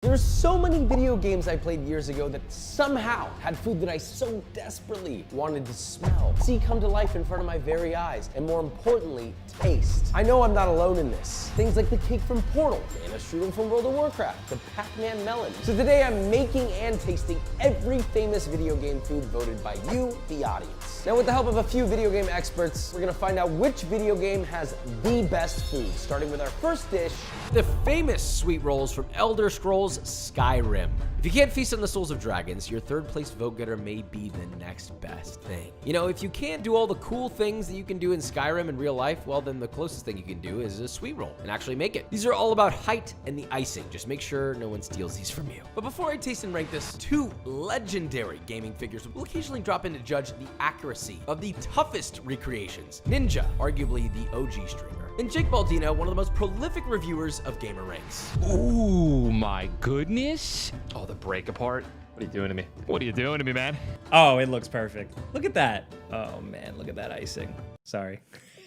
There's so many video games I played years ago that somehow had food that I so desperately wanted to smell, see come to life in front of my very eyes, and more importantly, taste. I know I'm not alone in this. Things like the cake from Portal, and a strudel from World of Warcraft, the Pac-Man melon. So today I'm making and tasting every famous video game food voted by you, the audience. Now with the help of a few video game experts, we're gonna find out which video game has the best food, starting with our first dish, the famous sweet rolls from Elder Scrolls Skyrim. If you can't feast on the souls of dragons, your third place vote getter may be the next best thing. You know, if you can't do all the cool things that you can do in Skyrim in real life, well then the closest thing you can do is a sweet roll and actually make it. These are all about height and the icing. Just make sure no one steals these from you. But before I taste and rank this, two legendary gaming figures will occasionally drop in to judge the accuracy of the toughest recreations. Ninja, arguably the OG streamer, and Jake Baldino, one of the most prolific reviewers of gamer ranks. Ooh, my goodness. Oh, the break apart. What are you doing to me? What are you doing to me, man? Oh, it looks perfect. Look at that. Oh man, look at that icing. Sorry.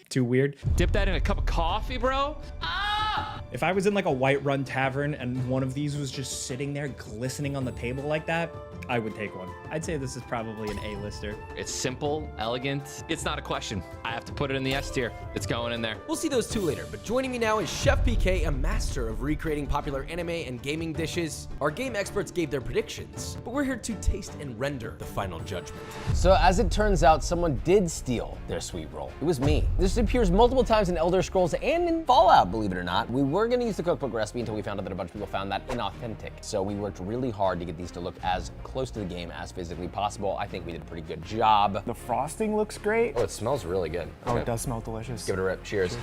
Too weird. Dip that in a cup of coffee, bro. Ah! If I was in like a Whiterun tavern and one of these was just sitting there glistening on the table like that, I would take one. I'd say this is probably an A-lister. It's simple, elegant. It's not a question. I have to put it in the S tier. It's going in there. We'll see those two later, but joining me now is Chef PK, a master of recreating popular anime and gaming dishes. Our game experts gave their predictions, but we're here to taste and render the final judgment. So as it turns out, someone did steal their sweet roll. It was me. This appears multiple times in Elder Scrolls and in Fallout, believe it or not. We were gonna use the cookbook recipe until we found out that a bunch of people found that inauthentic. So we worked really hard to get these to look as close to the game as physically possible. I think we did a pretty good job. The frosting looks great. Oh, it smells really good. Oh, it does smell delicious. Give it a rip. Cheers.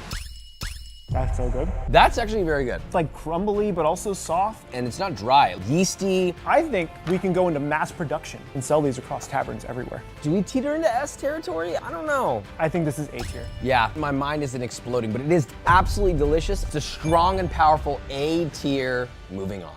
That's so good. That's actually very good. It's like crumbly, but also soft. And it's not dry, yeasty. I think we can go into mass production and sell these across taverns everywhere. Do we teeter into S territory? I don't know. I think this is A tier. Yeah, my mind isn't exploding, but it is absolutely delicious. It's a strong and powerful A tier. Moving on.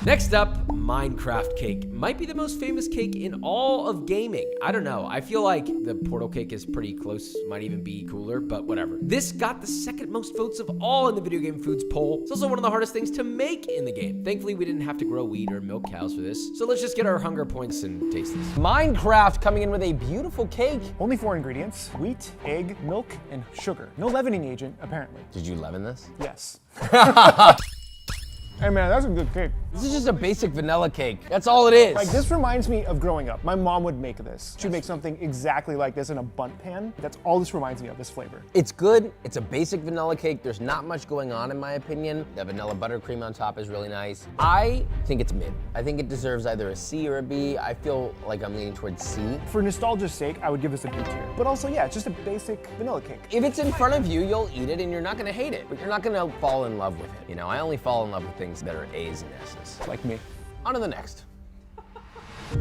Next up, Minecraft cake. Might be the most famous cake in all of gaming. I don't know. I feel like the Portal cake is pretty close. Might even be cooler, but whatever. This got the second most votes of all in the video game foods poll. It's also one of the hardest things to make in the game. Thankfully, we didn't have to grow wheat or milk cows for this. So let's just get our hunger points and taste this. Minecraft coming in with a beautiful cake. Only 4 ingredients: wheat, egg, milk, and sugar. No leavening agent, apparently. Did you leaven this? Yes. Hey man, that's a good cake. This is just a basic vanilla cake. That's all it is. Like, this reminds me of growing up. My mom would make this. She'd make something exactly like this in a bundt pan. That's all this reminds me of, this flavor. It's good. It's a basic vanilla cake. There's not much going on in my opinion. The vanilla buttercream on top is really nice. I think it's mid. I think it deserves either a C or a B. I feel like I'm leaning towards C. For nostalgia's sake, I would give this a B tier. But also, yeah, it's just a basic vanilla cake. If it's in front of you, you'll eat it and you're not gonna hate it, but you're not gonna fall in love with it. You know, I only fall in love with things that are A's and S's. Like me. On to the next.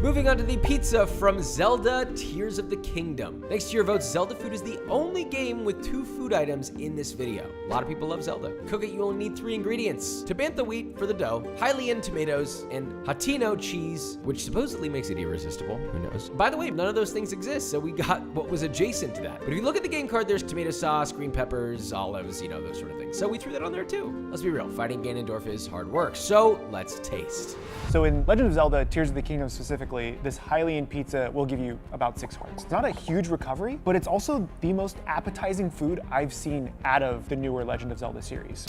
Moving on to the pizza from Zelda Tears of the Kingdom. Next to your votes, Zelda food is the only game with 2 food items in this video. A lot of people love Zelda. Cook it, you only need 3 ingredients. Tabantha wheat for the dough, Hylian tomatoes, and Hatino cheese, which supposedly makes it irresistible. Who knows? By the way, none of those things exist, so we got what was adjacent to that. But if you look at the game card, there's tomato sauce, green peppers, olives, you know, those sort of things. So we threw that on there too. Let's be real, fighting Ganondorf is hard work. So let's taste. So in Legend of Zelda Tears of the Kingdom specifically, this Hylian pizza will give you about 6 hearts. It's not a huge recovery, but it's also the most appetizing food I've seen out of the newer Legend of Zelda series.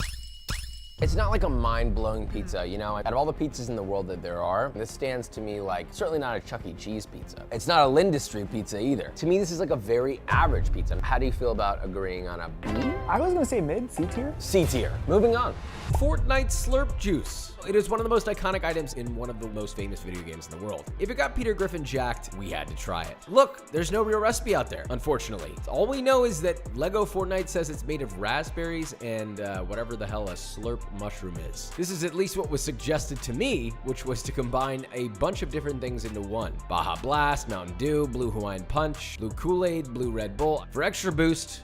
It's not like a mind-blowing pizza, you know? Out of all the pizzas in the world that there are, this stands to me like certainly not a Chuck E. Cheese pizza. It's not a Lindustry pizza either. To me, this is like a very average pizza. How do you feel about agreeing on a B? I was gonna say mid, C tier. C tier. Moving on. Fortnite Slurp Juice. It is one of the most iconic items in one of the most famous video games in the world. If it got Peter Griffin jacked, we had to try it. Look, there's no real recipe out there, unfortunately. All we know is that Lego Fortnite says it's made of raspberries and whatever the hell a slurp mushroom is. This is at least what was suggested to me, which was to combine a bunch of different things into one. Baja Blast, Mountain Dew, Blue Hawaiian Punch, Blue Kool-Aid, Blue Red Bull. For extra boost,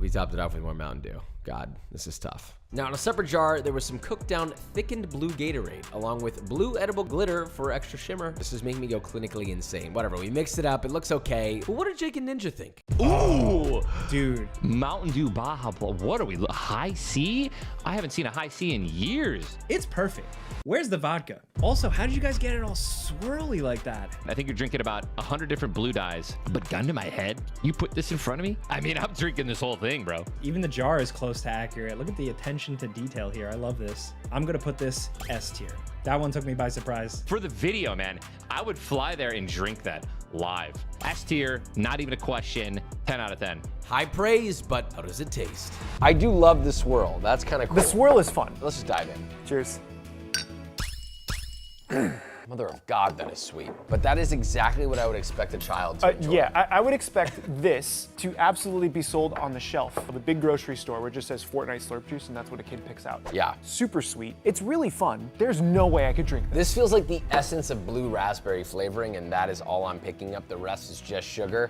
we topped it off with more Mountain Dew. God, this is tough. Now in a separate jar, there was some cooked down thickened blue Gatorade, along with blue edible glitter for extra shimmer. This is making me go clinically insane. Whatever, we mixed it up, it looks okay. But what did Jake and Ninja think? Ooh, Dude, Mountain Dew Baja. What are we? High C? I haven't seen a high C in years. it's perfect. Where's the vodka? Also, how did you guys get it all swirly like that? I think you're drinking about 100 different blue dyes. But gun to my head, you put this in front of me? I mean, I'm drinking this whole thing, bro. Even the jar is close to accurate. Look at the attention to detail here. I love this. I'm gonna put this S tier. That one took me by surprise. For the video, man, I would fly there and drink that live. S tier, not even a question. 10 out of 10. High praise, but how does it taste? I do love the swirl. That's kind of cool. The swirl is fun. Let's just dive in. Cheers. Mother of God, that is sweet. But that is exactly what I would expect a child to enjoy. Yeah, I would expect this to absolutely be sold on the shelf of a big grocery store where it just says Fortnite Slurp Juice and that's what a kid picks out. Yeah. Super sweet. It's really fun. There's no way I could drink this. This feels like the essence of blue raspberry flavoring, and that is all I'm picking up. The rest is just sugar.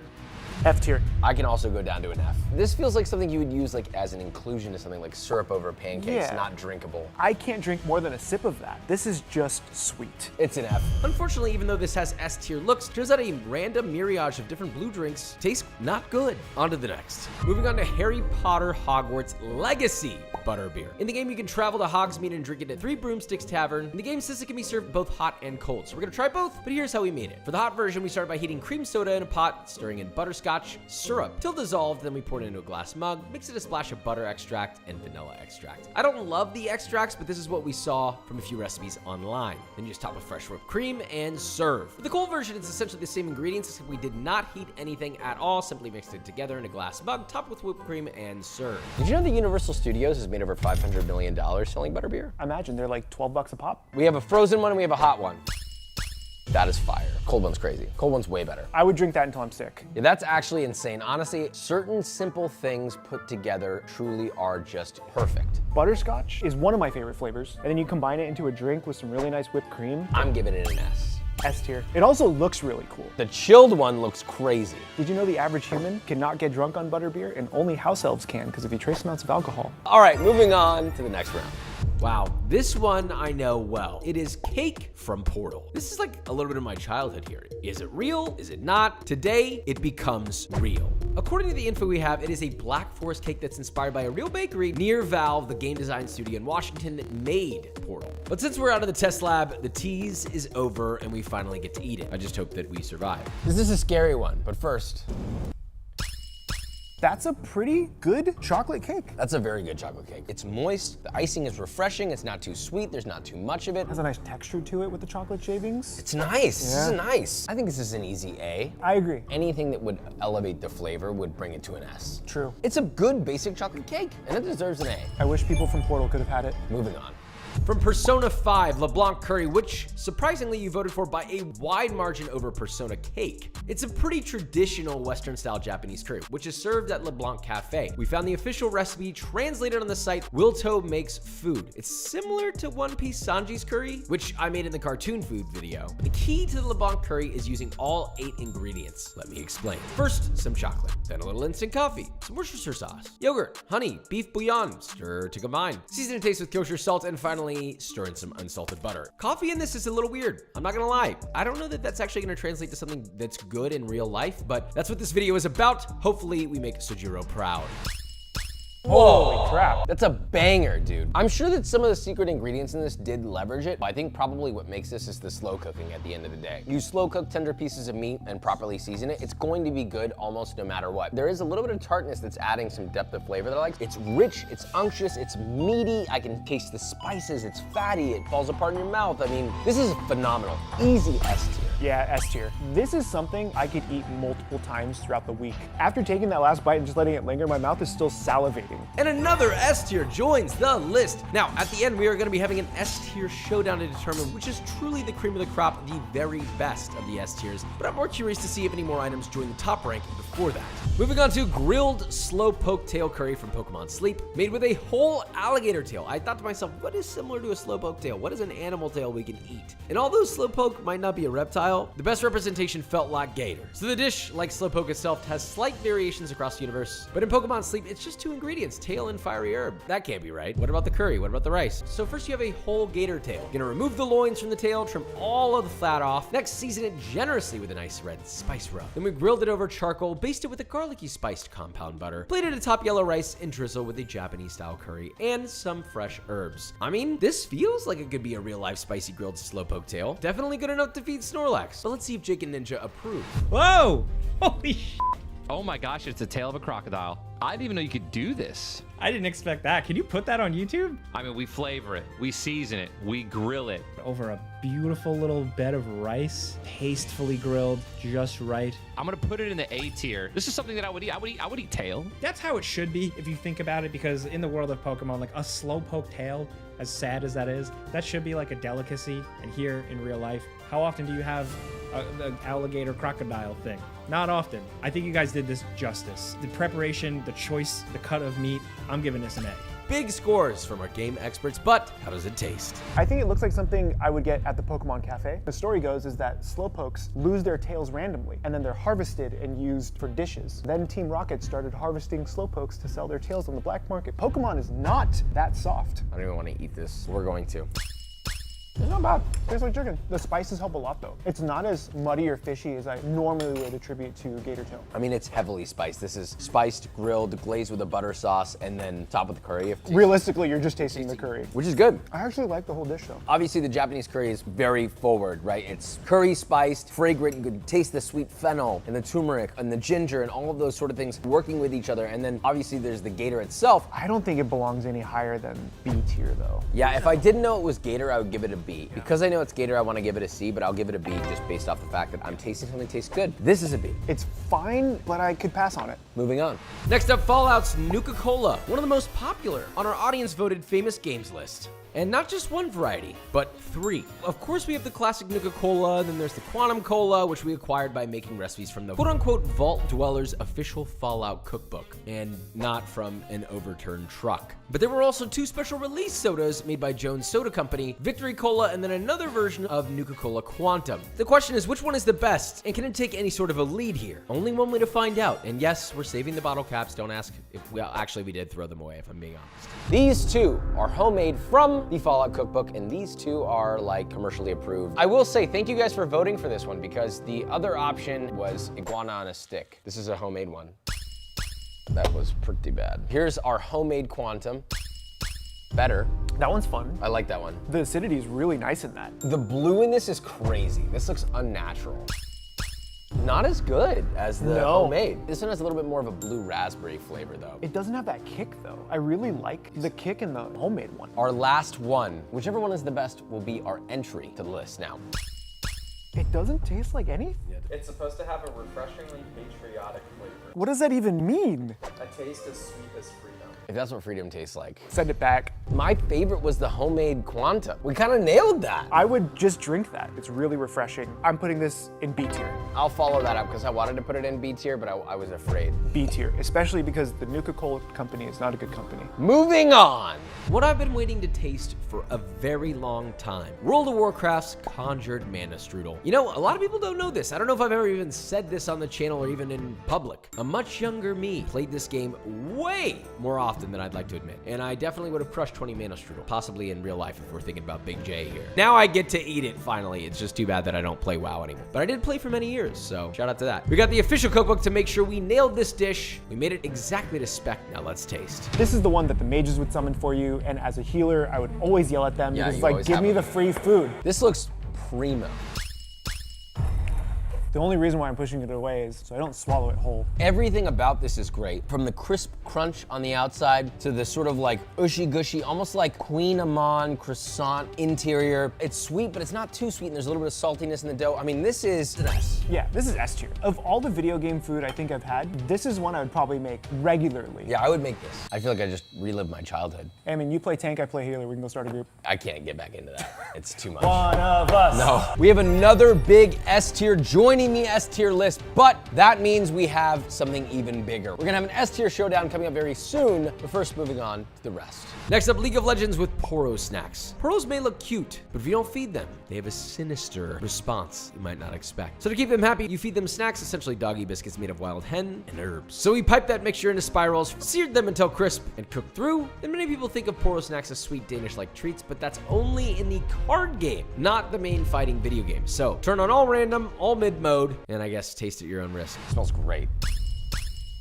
F tier. I can also go down to an F. This feels like something you would use like as an inclusion to something like syrup over pancakes, Yeah. not drinkable. I can't drink more than a sip of that. This is just sweet. It's an F. Unfortunately, even though this has S tier looks, turns out a random myriad of different blue drinks tastes not good. On to the next. Moving on to Harry Potter Hogwarts Legacy Butterbeer. In the game, you can travel to Hogsmeade and drink it at 3 Broomsticks Tavern. And the game says it can be served both hot and cold. So we're gonna try both, but here's how we made it. For the hot version, we started by heating cream soda in a pot, stirring in butterscotch syrup till dissolved, then we poured it into a glass mug, mixed it a splash of butter extract and vanilla extract. I don't love the extracts, but this is what we saw from a few recipes online. Then you just top with fresh whipped cream and serve. For the cold version, it's essentially the same ingredients, except we did not heat anything at all, simply mixed it together in a glass mug, topped with whipped cream and serve. Did you know that Universal Studios has made over $500 million selling butterbeer? Imagine they're like 12 bucks a pop. We have a frozen one and we have a hot one. That is fire. Cold one's crazy. Cold one's way better. I would drink that until I'm sick. Yeah, that's actually insane. Honestly, certain simple things put together truly are just perfect. Butterscotch is one of my favorite flavors, and then you combine it into a drink with some really nice whipped cream. I'm giving it an S. S tier. It also looks really cool. The chilled one looks crazy. Did you know the average human cannot get drunk on butterbeer, and only house elves can because of the trace amounts of alcohol? All right, moving on to the next round. Wow, this one I know well. It is cake from Portal. This is like a little bit of my childhood here. Is it real? Is it not? Today, it becomes real. According to the info we have, it is a Black Forest cake that's inspired by a real bakery near Valve, the game design studio in Washington that made Portal. But since we're out of the test lab, the tease is over and we finally get to eat it. I just hope that we survive. This is a scary one, but first, That's a pretty good chocolate cake. that's a very good chocolate cake. It's moist, the icing is refreshing, it's not too sweet, there's not too much of it. It has a nice texture to it with the chocolate shavings. It's nice, this is Yeah. nice. I think this is an easy A. I agree. Anything that would elevate the flavor would bring it to an S. True. It's a good basic chocolate cake, and it deserves an A. I wish people from Portal could have had it. Moving on. From Persona 5, LeBlanc Curry, which surprisingly you voted for by a wide margin over Persona Cake. It's a pretty traditional Western-style Japanese curry, which is served at LeBlanc Cafe. We found the official recipe translated on the site Wilto Makes Food. It's similar to One Piece Sanji's curry, which I made in the cartoon food video. The key to the LeBlanc curry is using all 8 ingredients. Let me explain. First, some chocolate, then a little instant coffee, some Worcestershire sauce, yogurt, honey, beef bouillon, stir to combine. Season and taste with kosher salt, and finally, stir in some unsalted butter. Coffee in this is a little weird. I'm not gonna lie. I don't know that that's actually gonna translate to something that's good in real life, but that's what this video is about. Hopefully we make Sojiro proud. Holy crap. That's a banger, dude. I'm sure that some of the secret ingredients in this did leverage it, but I think probably what makes this is the slow cooking at the end of the day. You slow cook tender pieces of meat and properly season it, it's going to be good almost no matter what. There is a little bit of tartness that's adding some depth of flavor that I like. It's rich, it's unctuous, it's meaty, I can taste the spices, it's fatty, it falls apart in your mouth. I mean, this is phenomenal. Easy S tier. Yeah, S tier. This is something I could eat multiple times throughout the week. After taking that last bite and just letting it linger, my mouth is still salivating. And another S tier joins the list. Now, at the end, we are going to be having an S tier showdown to determine which is truly the cream of the crop, the very best of the S tiers. But I'm more curious to see if any more items join the top rank before that. Moving on to grilled slowpoke tail curry from Pokemon Sleep, made with a whole alligator tail. I thought to myself, what is similar to a slowpoke tail? What is an animal tail we can eat? And although slowpoke might not be a reptile, style, the best representation felt like gator. So the dish, like Slowpoke itself, has slight variations across the universe, but in Pokemon Sleep, it's just 2 ingredients, tail and fiery herb. That can't be right. What about the curry? What about the rice? So first you have a whole gator tail. Gonna remove the loins from the tail, trim all of the fat off. Next, season it generously with a nice red spice rub. Then we grilled it over charcoal, basted with a garlicky spiced compound butter, plated atop yellow rice, and drizzle with a Japanese style curry and some fresh herbs. I mean, this feels like it could be a real life spicy grilled Slowpoke tail. Definitely good enough to feed Snorlax. But let's see if Jake and Ninja approve. Whoa! Holy sh! Oh my gosh, it's a tail of a crocodile. I didn't even know you could do this. I didn't expect that. Can you put that on YouTube? I mean, we flavor it, we season it, we grill it. Over a beautiful little bed of rice, tastefully grilled, just right. I'm gonna put it in the A tier. This is something that I would eat. I would eat tail. That's how it should be if you think about it, because in the world of Pokemon, like a Slowpoke tail, as sad as that is, that should be like a delicacy. And here in real life, how often do you have the alligator crocodile thing? Not often. I think you guys did this justice. The preparation, the choice, the cut of meat, I'm giving this an A. Big scores from our game experts, but how does it taste? I think it looks like something I would get at the Pokemon Cafe. The story goes is that Slowpokes lose their tails randomly, and then they're harvested and used for dishes. Then Team Rocket started harvesting Slowpokes to sell their tails on the black market. Pokemon is not that soft. I don't even want to eat this. We're going to. It's not bad. Tastes like chicken. The spices help a lot though. It's not as muddy or fishy as I normally would attribute to gator tail. I mean, it's heavily spiced. This is spiced, grilled, glazed with a butter sauce, and then topped with curry. Realistically, you're just tasting the curry. Which is good. I actually like the whole dish though. Obviously, the Japanese curry is very forward, right? It's curry spiced, fragrant, you could taste the sweet fennel and the turmeric and the ginger and all of those sort of things working with each other. And then obviously there's the gator itself. I don't think it belongs any higher than B tier though. Yeah, if I didn't know it was gator, I would give it a B. Because I know it's gator, I want to give it a C, but I'll give it a B just based off the fact that I'm tasting something that tastes good. This is a B. It's fine, but I could pass on it. Moving on. Next up, Fallout's Nuka-Cola, one of the most popular on our audience-voted famous games list. And not just one variety, but 3. Of course, we have the classic Nuka-Cola, then there's the Quantum Cola, which we acquired by making recipes from the quote-unquote Vault Dwellers official Fallout cookbook, and not from an overturned truck. But there were also 2 special release sodas made by Jones Soda Company, Victory Cola, and then another version of Nuka-Cola Quantum. The question is, which one is the best, and can it take any sort of a lead here? Only one way to find out, and yes, we're saving the bottle caps. Don't ask if, well, actually we did throw them away, if I'm being honest. These 2 are homemade from the Fallout cookbook, and these 2 are like commercially approved. I will say thank you guys for voting for this one, because the other option was iguana on a stick. This is a homemade one. That was pretty bad. Here's our homemade Quantum. Better. That one's fun. I like that one. The acidity is really nice in that. The blue in this is crazy. This looks unnatural. Not as good as the homemade. This one has a little bit more of a blue raspberry flavor though. It doesn't have that kick though. I really like the kick in the homemade one. Our last one, whichever one is the best, will be our entry to the list now. It doesn't taste like anything. It's supposed to have a refreshingly patriotic flavor. What does that even mean? A taste as sweet as freedom. If that's what freedom tastes like. Send it back. My favorite was the homemade Quantum. We kind of nailed that. I would just drink that. It's really refreshing. I'm putting this in B tier. I'll follow that up because I wanted to put it in B tier, but I was afraid. B tier, especially because the Nuka-Cola company is not a good company. Moving on. What I've been waiting to taste for a very long time. World of Warcraft's Conjured Mana Strudel. You know, a lot of people don't know this. I don't know if I've ever even said this on the channel or even in public. A much younger me played this game way more often than I'd like to admit. And I definitely would have crushed 20 Mana Strudel, possibly in real life if we're thinking about Big J here. Now I get to eat it finally. It's just too bad that I don't play WoW anymore. But I did play for many years, so shout out to that. We got the official cookbook to make sure we nailed this dish. We made it exactly to spec. Now let's taste. This is the one that the mages would summon for you, and as a healer, I would always yell at them because it's you like, always give have me them. the free food. This looks primo. The only reason why I'm pushing it away is so I don't swallow it whole. Everything about this is great. From the crisp crunch on the outside to the sort of like ushy gushy, almost like Queen Amman croissant interior. It's sweet, but it's not too sweet, and there's a little bit of saltiness in the dough. I mean, this is an S. Yeah, this is S tier. Of all the video game food I think I've had, this is one I would probably make regularly. Yeah, I would make this. I feel like I just relived my childhood. I mean, you play tank, I play healer. We can go start a group. I can't get back into that. It's too much. One of us. No. We have another big S tier. Join joining the S tier list, but that means we have something even bigger. We're gonna have an S tier showdown coming up very soon, but first moving on to the rest. Next up, League of Legends with Poro snacks. Poros may look cute, but if you don't feed them, they have a sinister response you might not expect. So to keep them happy, you feed them snacks, essentially doggy biscuits made of wild hen and herbs. So we pipe that mixture into spirals, seared them until crisp, and cooked through. And many people think of Poro snacks as sweet Danish-like treats, but that's only in the card game, not the main fighting video game. So turn on all random, all mid mode, and I guess taste at your own risk. It smells great.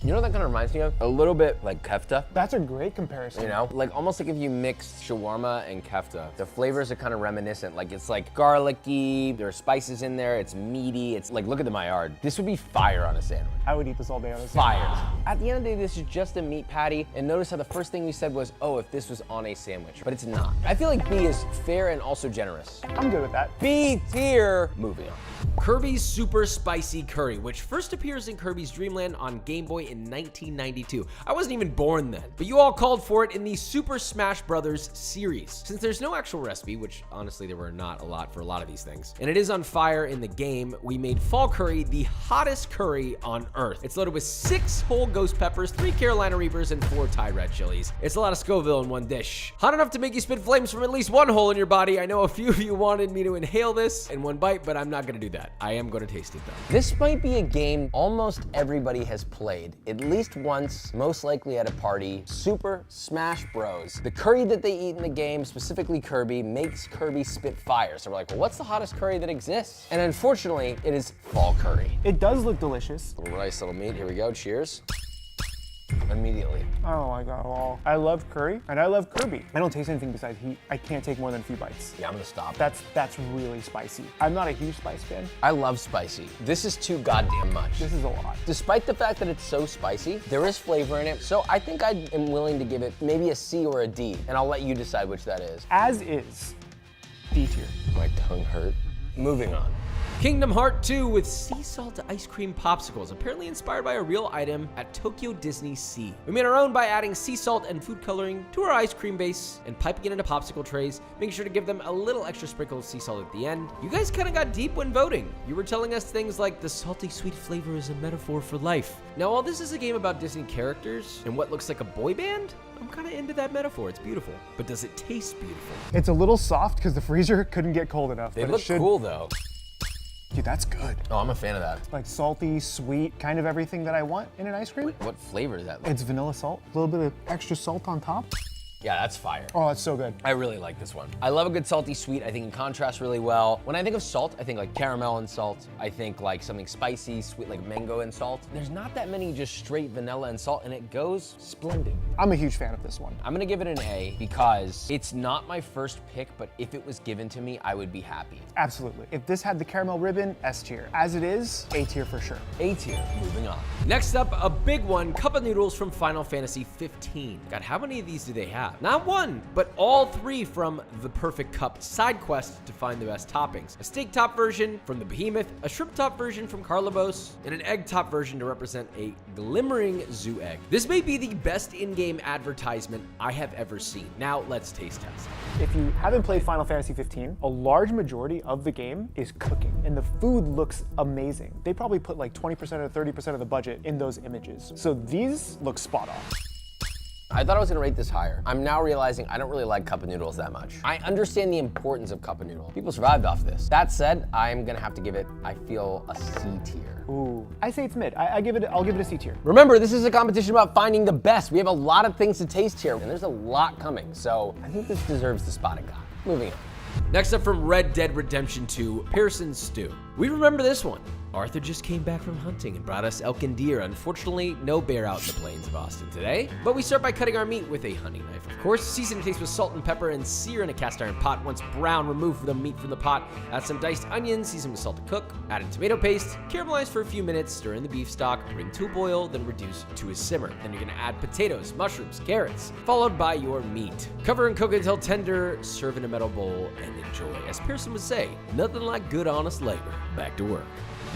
You know what that kind of reminds me of? A little bit like kefta. That's a great comparison. You know, like almost like if you mixed shawarma and kefta. The flavors are kind of reminiscent. Like it's like garlicky, there are spices in there, it's meaty. It's like, look at the Maillard. This would be fire on a sandwich. I would eat this all day on a Fire. At the end of the day, this is just a meat patty. And notice how the first thing we said was, oh, if this was on a sandwich, but it's not. I feel like B is fair and also generous. I'm good with that. B tier, moving on. Kirby's Super Spicy Curry, which first appears in Kirby's Dream Land on Game Boy in 1992. I wasn't even born then, but you all called for it in the Super Smash Bros. Series. Since there's no actual recipe, which honestly there were not a lot for a lot of these things, and it is on fire in the game, we made Fall Curry the hottest curry on Earth. It's loaded with 6 whole ghost peppers, 3 Carolina Reapers, and 4 Thai red chilies. It's a lot of Scoville in one dish. Hot enough to make you spit flames from at least one hole in your body. I know a few of you wanted me to inhale this in one bite, but I'm not gonna do that. I am gonna taste it though. This might be a game almost everybody has played, at least once, most likely at a party. Super Smash Bros. The curry that they eat in the game, specifically Kirby, makes Kirby spit fire. So we're like, well, what's the hottest curry that exists? And unfortunately, it is Fall Curry. It does look delicious. Little rice, little meat, here we go, cheers. Immediately. Oh my god, well, I love curry and I love Kirby. I don't taste anything besides heat. I can't take more than a few bites. Yeah, I'm gonna stop. That's really spicy. I'm not a huge spice fan. I love spicy. This is too goddamn much. This is a lot. Despite the fact that it's so spicy, there is flavor in it. So I think I am willing to give it maybe a C or a D, and I'll let you decide which that is. As is, D tier. My tongue hurt. Moving on. Kingdom Hearts 2 with sea salt ice cream popsicles, apparently inspired by a real item at Tokyo Disney Sea. We made our own by adding sea salt and food coloring to our ice cream base and piping it into popsicle trays, making sure to give them a little extra sprinkle of sea salt at the end. You guys kind of got deep when voting. You were telling us things like the salty sweet flavor is a metaphor for life. Now, while this is a game about Disney characters and what looks like a boy band, I'm kind of into that metaphor. It's beautiful. But does it taste beautiful? It's a little soft because the freezer couldn't get cold enough. They but look it should. cool though. Dude, that's good. Oh, I'm a fan of that. Like salty, sweet, kind of everything that I want in an ice cream. What flavor is that? It's vanilla salt, a little bit of extra salt on top. Yeah, that's fire. Oh, it's so good. I really like this one. I love a good salty sweet. I think it contrasts really well. When I think of salt, I think like caramel and salt. I think like something spicy, sweet, like mango and salt. There's not that many just straight vanilla and salt, and it goes splendid. I'm a huge fan of this one. I'm gonna give it an A because it's not my first pick, but if it was given to me, I would be happy. Absolutely. If this had the caramel ribbon, S tier. As it is, A tier for sure. A tier, moving on. Next up, a big one, cup of noodles from Final Fantasy 15. God, how many of these do they have? Not one, but all 3 from the Perfect Cup side quest to find the best toppings. A steak top version from the Behemoth, a shrimp top version from Carlibos, and an egg top version to represent a glimmering zoo egg. This may be the best in-game advertisement I have ever seen. Now let's taste test. If you haven't played Final Fantasy 15, a large majority of the game is cooking, and the food looks amazing. They probably put like 20% or 30% of the budget in those images. So these look spot on. I thought I was gonna rate this higher. I'm now realizing I don't really like cup of noodles that much. I understand the importance of cup of noodle. People survived off this. That said, I'm gonna have to give it, I feel, a C tier. Ooh, I say it's mid. I'll give it a C tier. Remember, this is a competition about finding the best. We have a lot of things to taste here, and there's a lot coming. So I think this deserves the spot it got. Moving on. Next up from Red Dead Redemption 2, Pearson's Stew. We remember this one. Arthur just came back from hunting and brought us elk and deer. Unfortunately, no bear out in the plains of Austin today. But we start by cutting our meat with a hunting knife, of course. Season to taste with salt and pepper and sear in a cast iron pot. Once brown, remove the meat from the pot. Add some diced onions, season with salt to cook. Add in tomato paste, caramelize for a few minutes, stir in the beef stock, bring to a boil, then reduce to a simmer. Then you're gonna add potatoes, mushrooms, carrots, followed by your meat. Cover and cook until tender, serve in a metal bowl, and enjoy. As Pearson would say, nothing like good honest labor. Back to work.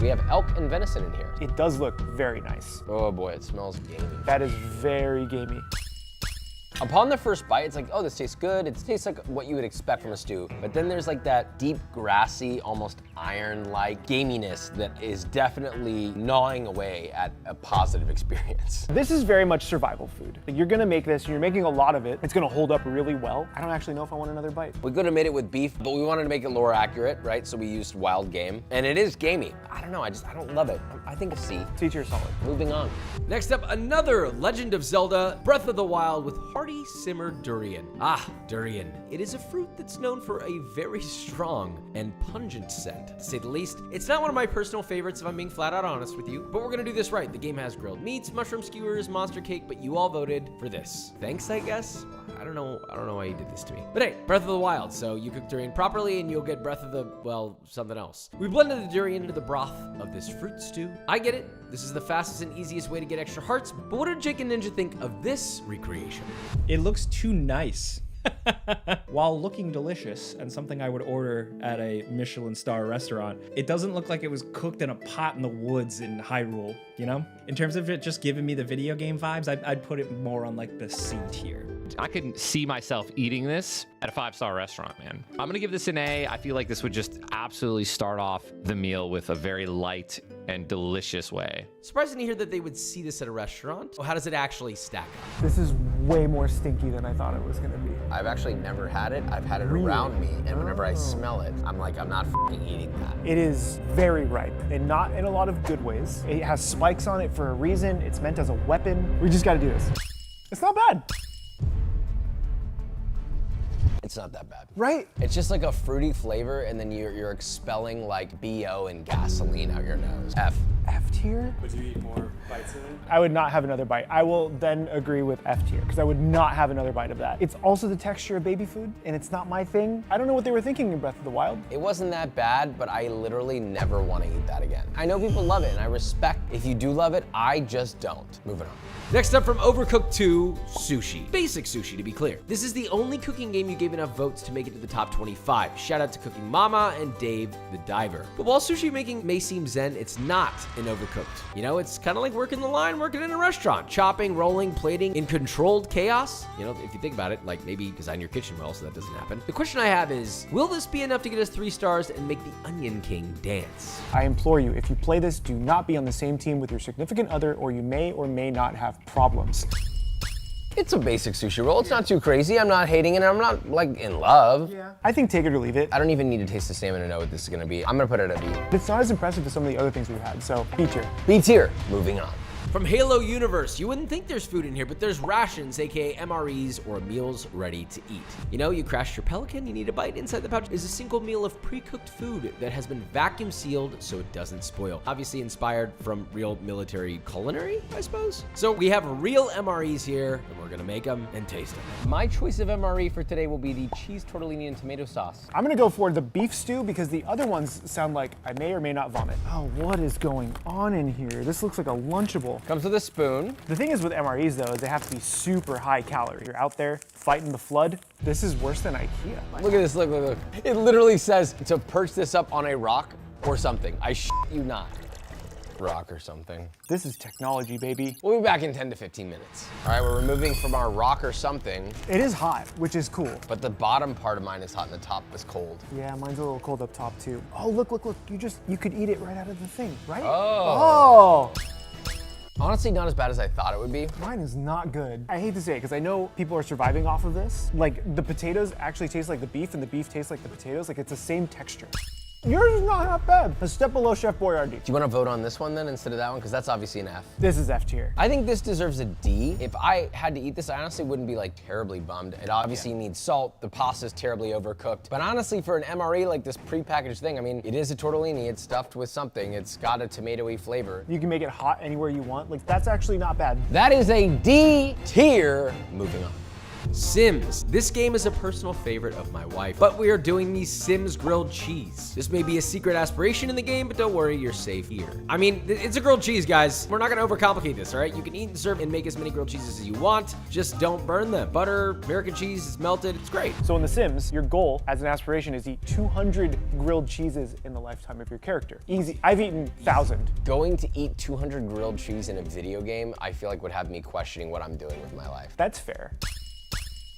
We have elk and venison in here. It does look very nice. Oh boy, it smells gamey. That is very gamey. Upon the first bite, it's like, oh, this tastes good. It tastes like what you would expect from a stew. But then there's like that deep, grassy, almost iron-like gaminess that is definitely gnawing away at a positive experience. This is very much survival food. Like, you're gonna make this, and you're making a lot of it. It's gonna hold up really well. I don't actually know if I want another bite. We could have made it with beef, but we wanted to make it lore accurate, right? So we used wild game. And it is gamey. I don't know, I don't love it. I think a C. C tier solid. Moving on. Next up, another Legend of Zelda Breath of the Wild with hearty simmered durian. Ah, durian. It is a fruit that's known for a very strong and pungent scent, to say the least. It's not one of my personal favorites if I'm being flat out honest with you, but we're gonna do this right. The game has grilled meats, mushroom skewers, monster cake, but you all voted for this. Thanks, I guess? I don't know why you did this to me. But hey, Breath of the Wild, so you cook durian properly and you'll get Breath of the, well, something else. We blended the durian into the broth of this fruit stew. I get it. This is the fastest and easiest way to get extra hearts, but what did Jake and Ninja think of this recreation? It looks too nice. While looking delicious and something I would order at a Michelin star restaurant, it doesn't look like it was cooked in a pot in the woods in Hyrule, you know? In terms of it just giving me the video game vibes, I'd put it more on like the C tier. I could see myself eating this at a 5-star restaurant, man. I'm gonna give this an A. I feel like this would just absolutely start off the meal with a very light and delicious way. Surprising to hear that they would see this at a restaurant. Well, how does it actually stack up? This is way more stinky than I thought it was gonna be. I've actually never had it. I've had it around me, and whenever I smell it, I'm like, I'm not fucking eating that. It is very ripe, and not in a lot of good ways. It has spikes on it for a reason. It's meant as a weapon. We just gotta do this. It's not bad. It's not that bad. Right? It's just like a fruity flavor, and then you're expelling like BO and gasoline out your nose. F. F tier? Would you eat more bites of it? I would not have another bite. I will then agree with F tier, because I would not have another bite of that. It's also the texture of baby food, and it's not my thing. I don't know what they were thinking in Breath of the Wild. It wasn't that bad, but I literally never want to eat that again. I know people love it, and I respect if you do love it. I just don't. Moving on. Next up from Overcooked 2, sushi. Basic sushi, to be clear. This is the only cooking game you gave enough votes to make it to the top 25. Shout out to Cooking Mama and Dave the Diver. But while sushi making may seem zen, it's not in Overcooked. You know, it's kind of like working the line, working in a restaurant. Chopping, rolling, plating in controlled chaos. You know, if you think about it, like maybe design your kitchen well so that doesn't happen. The question I have is, will this be enough to get us 3 stars and make the Onion King dance? I implore you, if you play this, do not be on the same team with your significant other, or you may or may not have problems. It's a basic sushi roll. It's not too crazy. I'm not hating it. I'm not like in love. Yeah. I think take it or leave it. I don't even need to taste the salmon to know what this is gonna be. I'm gonna put it at B. It's not as impressive as some of the other things we've had, so B tier. B tier. Moving on. From Halo Universe, you wouldn't think there's food in here, but there's rations, aka MREs, or meals ready to eat. You know, you crashed your Pelican, you need a bite. Inside the pouch is a single meal of pre-cooked food that has been vacuum sealed so it doesn't spoil. Obviously inspired from real military culinary, I suppose. So we have real MREs here, and we're gonna make them and taste them. My choice of MRE for today will be the cheese tortellini and tomato sauce. I'm gonna go for the beef stew because the other ones sound like I may or may not vomit. Oh, what is going on in here? This looks like a Lunchable. Comes with a spoon. The thing is with MREs though, is they have to be super high calorie. You're out there fighting the flood. This is worse than IKEA. Look at this, look. It literally says to perch this up on a rock or something. I shit you not. Rock or something. This is technology, baby. We'll be back in 10 to 15 minutes. All right, we're removing from our rock or something, It is hot, which is cool. but the bottom part of mine is hot and the top is cold. Yeah, mine's a little cold up top too. Oh, look. You could eat it right out of the thing, right? Oh. Honestly, not as bad as I thought it would be. Mine is not good. I hate to say it because I know people are surviving off of this. Like the potatoes actually taste like the beef and the beef tastes like the potatoes. Like it's the same texture. Yours is not that bad. A step below Chef Boyardee. Do you want to vote on this one then instead of that one? Because that's obviously an F. This is F tier. I think this deserves a D. If I had to eat this, I honestly wouldn't be like terribly bummed. It obviously needs salt. The pasta's terribly overcooked. But honestly, for an MRE like this prepackaged thing, I mean, it is a tortellini. It's stuffed with something. It's got a tomatoey flavor. You can make it hot anywhere you want. Like that's actually not bad. That is a D tier. Moving on. Sims. This game is a personal favorite of my wife, but we are doing the Sims grilled cheese. This may be a secret aspiration in the game, but don't worry, you're safe here. I mean, it's a grilled cheese, guys. We're not gonna overcomplicate this, all right? You can eat and serve and make as many grilled cheeses as you want. Just don't burn them. Butter, American cheese, it's melted, it's great. So in The Sims, your goal as an aspiration is eat 200 grilled cheeses in the lifetime of your character. Easy. I've eaten 1,000. Going to eat 200 grilled cheese in a video game, I feel like would have me questioning what I'm doing with my life. That's fair.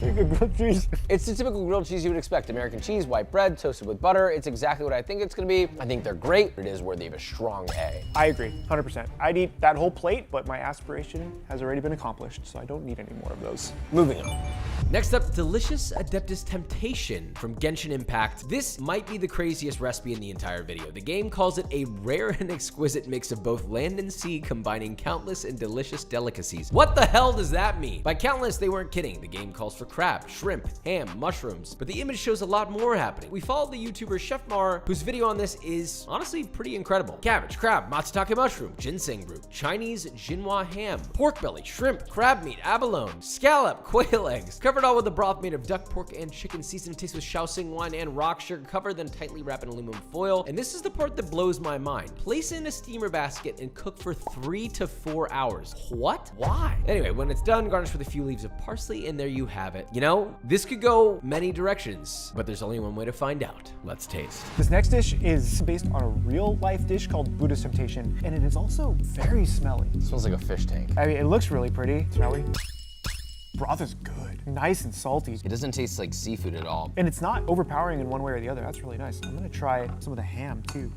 Grilled cheese. It's the typical grilled cheese you would expect. American cheese, white bread, toasted with butter. It's exactly what I think it's gonna be. I think they're great. It is worthy of a strong A. I agree, 100%. I'd eat that whole plate, but my aspiration has already been accomplished, so I don't need any more of those. Moving on. Next up, Delicious Adeptus Temptation from Genshin Impact. This might be the craziest recipe in the entire video. The game calls it a rare and exquisite mix of both land and sea, combining countless and delicious delicacies. What the hell does that mean? By countless, they weren't kidding. The game calls for crab, shrimp, ham, mushrooms, but the image shows a lot more happening. We followed the YouTuber Chef Mar, whose video on this is honestly pretty incredible. Cabbage, crab, matsutake mushroom, ginseng root, Chinese jinhua ham, pork belly, shrimp, crab meat, abalone, scallop, quail eggs, covered all with a broth made of duck, pork, and chicken, seasoned to taste with Shaoxing wine and rock sugar, covered then tightly wrapped in aluminum foil. And this is the part that blows my mind. Place it in a steamer basket and cook for 3 to 4 hours. What? Why? Anyway, when it's done, garnish with a few leaves of parsley, and there you have it. You know, this could go many directions, but there's only one way to find out. Let's taste. This next dish is based on a real life dish called Buddhist Temptation, and it is also very smelly. It smells like a fish tank. I mean, it looks really pretty. Smelly. Broth is good, nice and salty. It doesn't taste like seafood at all. And it's not overpowering in one way or the other. That's really nice. I'm gonna try some of the ham too.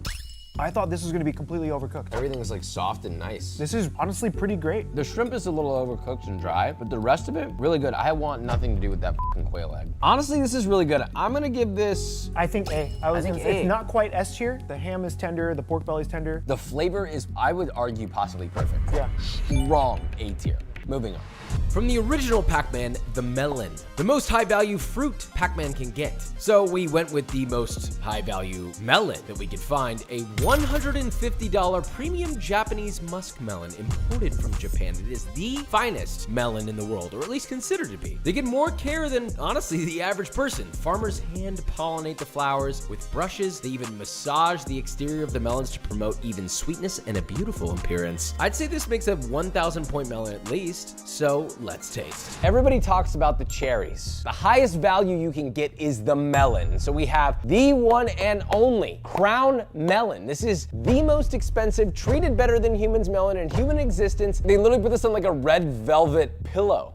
I thought this was gonna be completely overcooked. Everything is like soft and nice. This is honestly pretty great. The shrimp is a little overcooked and dry, but the rest of it, really good. I want nothing to do with that fucking quail egg. Honestly, this is really good. I'm gonna give this, I think A. I think A. It's not quite S tier. The ham is tender, the pork belly's tender. the flavor is, I would argue, possibly perfect. Yeah. Strong A tier. Moving on. From the original Pac-Man, the melon, the most high-value fruit Pac-Man can get. So we went with the most high-value melon that we could find, a $150 premium Japanese muskmelon imported from Japan. It is the finest melon in the world, or at least considered to be. They get more care than, honestly, the average person. Farmers hand-pollinate the flowers with brushes. They even massage the exterior of the melons to promote even sweetness and a beautiful appearance. I'd say this makes a 1,000-point melon at least, so let's taste. Everybody talks about the cherries. The highest value you can get is the melon. So we have the one and only crown melon. This is the most expensive, treated better than humans melon in human existence. They literally put this on like a red velvet pillow.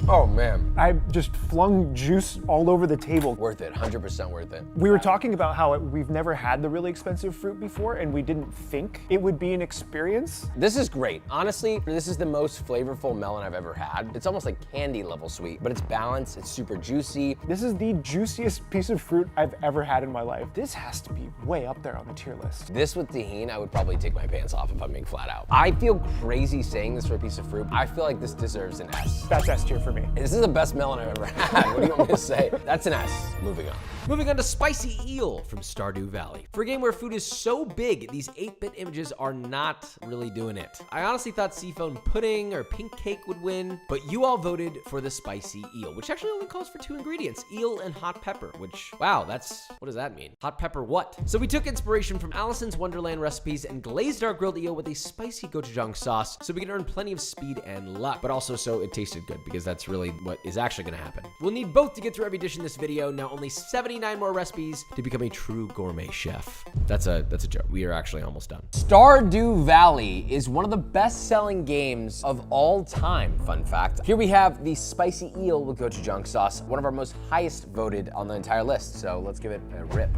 Oh man. I just flung juice all over the table. Worth it, 100% worth it. We were talking about how we've never had the really expensive fruit before, and we didn't think it would be an experience. This is great. Honestly, this is the most flavorful melon I've ever had. It's almost like candy level sweet, but it's balanced, it's super juicy. This is the juiciest piece of fruit I've ever had in my life. This has to be way up there on the tier list. This with tahini, I would probably take my pants off if I'm being flat out. I feel crazy saying this for a piece of fruit. I feel like this deserves an S. That's S tier for me. This is the best melon I've ever had. What do you want me to say? That's an S. Moving on. Moving on to Spicy Eel from Stardew Valley. For a game where food is so big, these 8-bit images are not really doing it. I honestly thought seafoam pudding or pink cake would win, but you all voted for the Spicy Eel, which actually only calls for 2 ingredients, eel and hot pepper, which, wow, what does that mean? Hot pepper what? So we took inspiration from Alice's Wonderland recipes and glazed our grilled eel with a spicy gochujang sauce so we can earn plenty of speed and luck, but also so it tasted good, because that's really what is actually gonna happen. We'll need both to get through every dish in this video. Now only 79 more recipes to become a true gourmet chef. That's a joke. We are actually almost done. Stardew Valley is one of the best-selling games of all time, fun fact. Here we have the spicy eel with gochujang sauce, one of our most highest voted on the entire list, so let's give it a rip.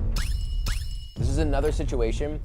This is another situation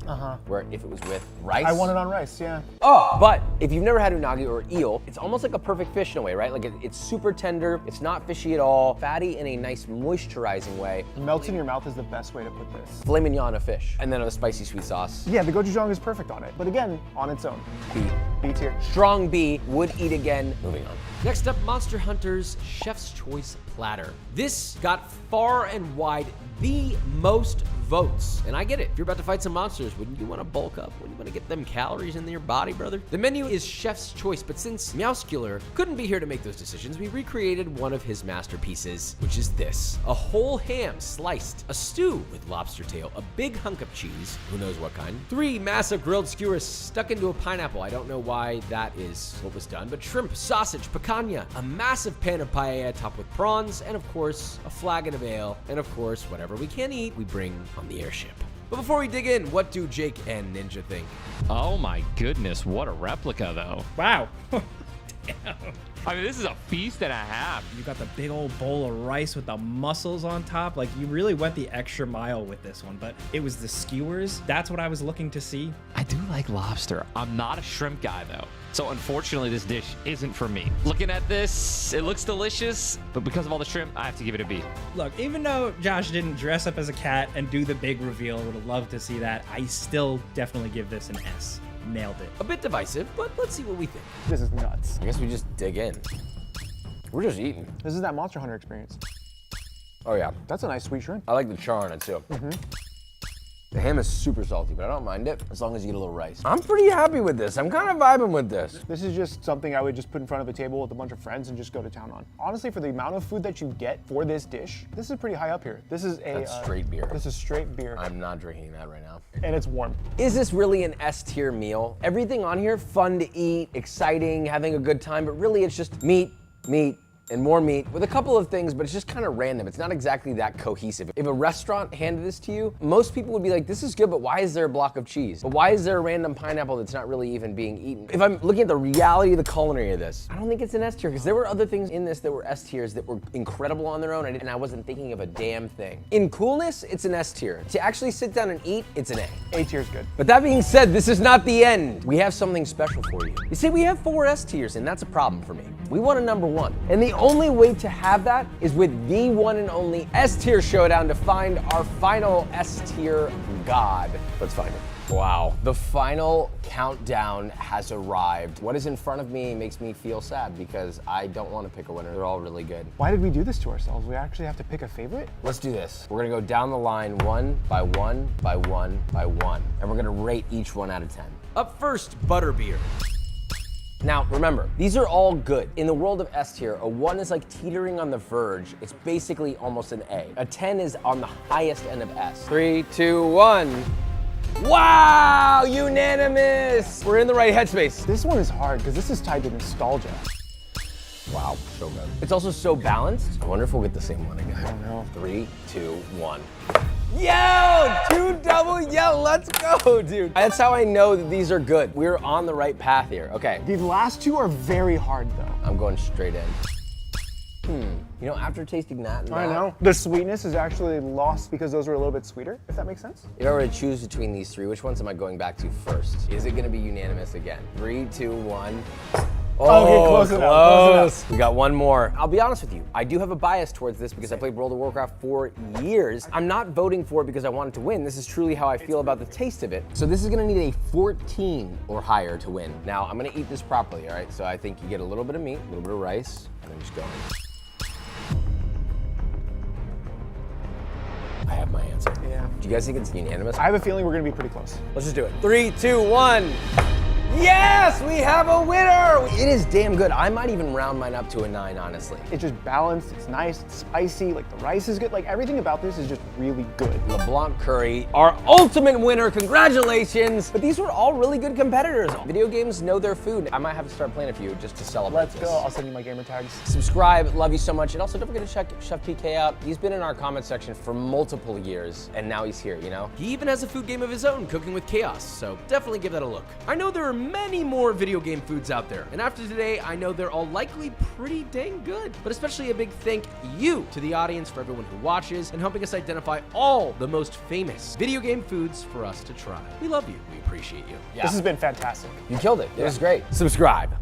where if it was with rice. I want it on rice, yeah. Oh, but if you've never had unagi or eel, it's almost like a perfect fish in a way, right? Like it's super tender, it's not fishy at all, fatty in a nice moisturizing way. Melts in your mouth is the best way to put this. Filet mignon of fish, and then a spicy sweet sauce. Yeah, the gochujang is perfect on it, but again, on its own. B. B tier. Strong B, would eat again. Moving on. Next up, Monster Hunter's Chef's Choice Platter. This got far and wide the most votes. And I get it. If you're about to fight some monsters, wouldn't you want to bulk up? Wouldn't you want to get them calories in your body, brother? The menu is chef's choice, but since Meowscular couldn't be here to make those decisions, we recreated one of his masterpieces, which is this. A whole ham sliced, a stew with lobster tail, a big hunk of cheese, who knows what kind, 3 massive grilled skewers stuck into a pineapple. I don't know why that is what was done, but shrimp, sausage, picanha, a massive pan of paella topped with prawns, and of course, a flagon of ale, and of course, whatever we can't eat, we bring on the airship. But before we dig in, what do Jake and Ninja think? Oh my goodness, what a replica though. Wow. Damn. I mean, this is a feast and a half. You got the big old bowl of rice with the mussels on top. Like, you really went the extra mile with this one, but it was the skewers. That's what I was looking to see. I do like lobster. I'm not a shrimp guy, though. So unfortunately, this dish isn't for me. Looking at this, it looks delicious, but because of all the shrimp, I have to give it a B. Look, even though Josh didn't dress up as a cat and do the big reveal, would have loved to see that, I still definitely give this an S. Nailed it. A bit divisive, but let's see what we think. This is nuts. I guess we just dig in. We're just eating. This is that Monster Hunter experience. Oh yeah, That's a nice sweet shrimp. I like the char on it too. The ham is super salty, but I don't mind it as long as you get a little rice. I'm pretty happy with this. I'm kind of vibing with this. This is just something I would just put in front of a table with a bunch of friends and just go to town on. Honestly, for the amount of food that you get for this dish, this is pretty high up here. This is a That's straight beer. This is straight beer, I'm not drinking that right now. and it's warm. Is this really an S tier meal? Everything on here, fun to eat, exciting, having a good time, but really it's just meat, meat, and more meat with a couple of things, but it's just kind of random. It's not exactly that cohesive. If a restaurant handed this to you, most people would be like, this is good, but why is there a block of cheese? But why is there a random pineapple that's not really even being eaten? If I'm looking at the reality of the culinary of this, I don't think it's an S tier, because there were other things in this that were S tiers that were incredible on their own, and I wasn't thinking of a damn thing. In coolness, it's an S tier. To actually sit down and eat, it's an A. A tier's good. But that being said, this is not the end. We have something special for you. You see, we have 4 S tiers, and that's a problem for me. We want a number 1. And the only way to have that is with the one and only S tier showdown to find our final S tier god. Let's find it. Wow, the final countdown has arrived. What is in front of me makes me feel sad because I don't want to pick a winner. They're all really good. Why did we do this to ourselves? We actually have to pick a favorite? Let's do this. We're gonna go down the line one by one by one by one, and we're gonna rate each one out of 10. Up first, butterbeer. Now, remember, these are all good. In the world of S tier, a 1 is like teetering on the verge. It's basically almost an A. A 10 is on the highest end of S. 3, 2, 1. Wow, unanimous! We're in the right headspace. This one is hard because this is tied to nostalgia. Wow, so good. It's also so balanced. I wonder if we'll get the same one again. I don't know. 3, 2, 1. Yo, 2 double yo, let's go, dude. That's how I know that these are good. We're on the right path here. Okay, The last 2 are very hard though. I'm going straight in. You know, after tasting that and I that, know. The sweetness is actually lost because those were a little bit sweeter, if that makes sense. if I were to choose between these 3, which ones am I going back to first? Is it gonna be unanimous again? 3, 2, 1. Okay, close enough, close enough. We got one more. I'll be honest with you, I do have a bias towards this because I played World of Warcraft for years. I'm not voting for it because I wanted to win. This is truly how I feel about the taste of it. So this is gonna need a 14 or higher to win. Now, I'm gonna eat this properly, all right? So I think you get a little bit of meat, a little bit of rice, and then just go in. I have my answer. Yeah. Do you guys think it's unanimous? I have a feeling we're gonna be pretty close. Let's just do it. 3, 2, 1. Yes, we have a winner! It is damn good. I might even round mine up to a 9, honestly. It's just balanced, it's nice, it's spicy, like the rice is good. Like everything about this is just really good. LeBlanc Curry, our ultimate winner, congratulations! But these were all really good competitors. Video games know their food. I might have to start playing a few just to celebrate Let's this. go, I'll send you my gamer tags. Subscribe, love you so much. And also don't forget to check Chef PK out. He's been in our comment section for multiple years, and now he's here, you know? He even has a food game of his own, Cooking with Chaos, so definitely give that a look. I know there are many more video game foods out there, and after today, I know they're all likely pretty dang good. But especially a big thank you to the audience for everyone who watches and helping us identify all the most famous video game foods for us to try. We love you. We appreciate you. Yeah. This has been fantastic. You killed it. It was great. Subscribe.